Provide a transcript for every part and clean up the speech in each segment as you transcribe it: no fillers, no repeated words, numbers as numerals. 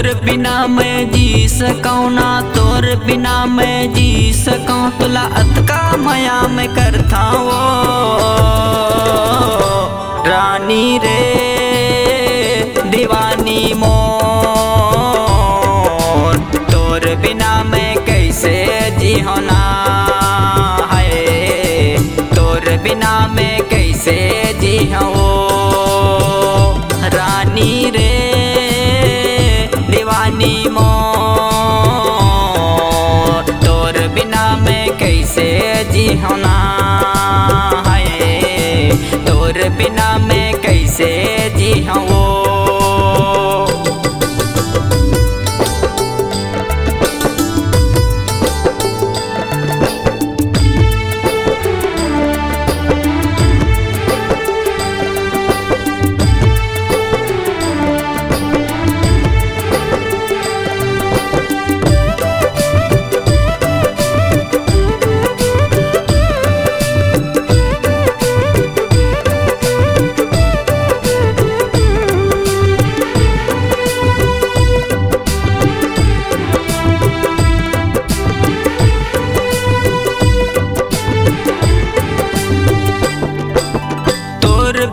तोर बिना मैं जी सकूँ ना, तोर बिना मैं जी सकूँ, तुला अतका माया मैं करता वो रानी रे दीवानी मोर। तोर बिना मैं कैसे जी होना है, तोर बिना मैं कैसे जी हूँ रानी रे दीवानी मोर। तोर बिना मैं कैसे जी होना है, तोर बिना मैं कैसे जी हूँ।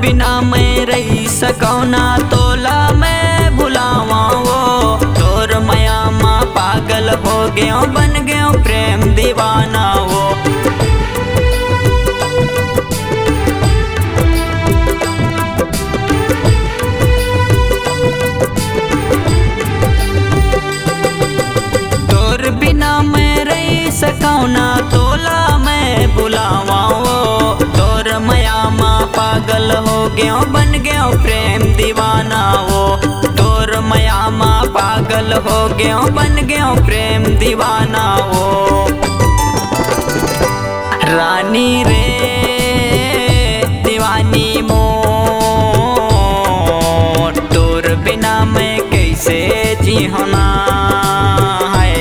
बिना मैं रही सकूँ ना, तोला मैं भुलावा वो। तोर माया माँ पागल हो गयो, बन गयो प्रेम दीवाना वो। तोर बिना मैं रही सकूँ ना, तोला मैं भुलावा वो। तोर माया माँ पागल हो गयो, बन गयो प्रेम दीवाना वो। तोर माया माँ पागल हो गयो, बन गयो प्रेम दीवाना वो रानी रे दीवानी मोर। तोर बिना मैं कैसे जी होना है,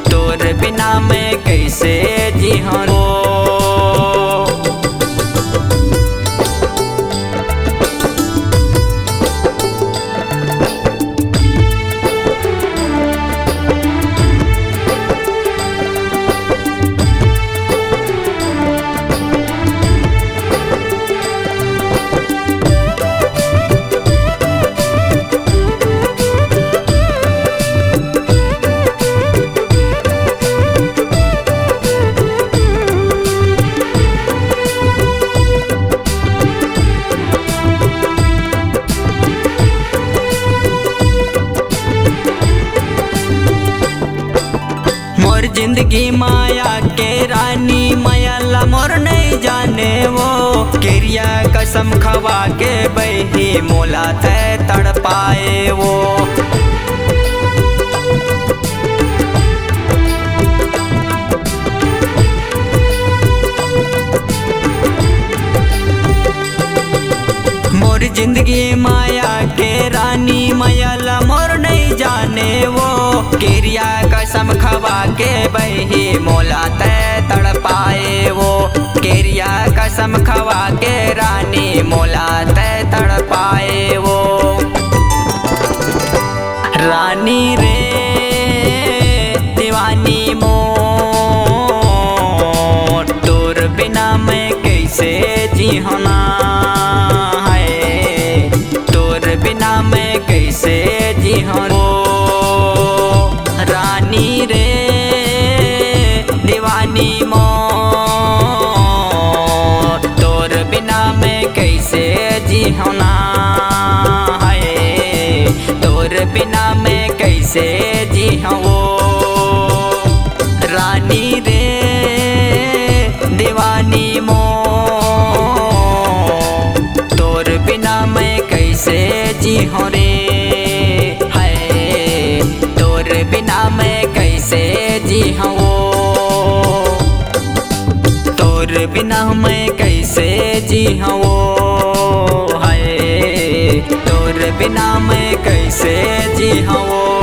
तोर बिना मैं कैसे जी होना। जिंदगी माया के रानी, माया ला मोर नहीं जाने वो। किरिया कसम खवा के बही, मोला थे तड़ पाए वो। मोर जिंदगी माया के रानी, माया ला मोर नहीं जाने वो। किरिया कसम खवा के बही, मोला ते तड़ पाए वो। किरिया कसम खवा के रानी, मोला ते तड़ पाए वो रानी रे दीवानी मोर। तोर बिना मैं कैसे जी होना है, तोर बिना मैं कैसे जी हूँ रानी रे दीवानी मोर। तोर बिना मैं कैसे जी होना है, तोर बिना मैं कैसे जी हूँ रानी रे दीवानी मोर। तोर बिना मैं कैसे जी हूँ रे, है तोर बिना मैं कैसे जी हूँ। तोर बिना मैं कैसे जी हूँ, है तोर बिना मैं कैसे जी हूँ।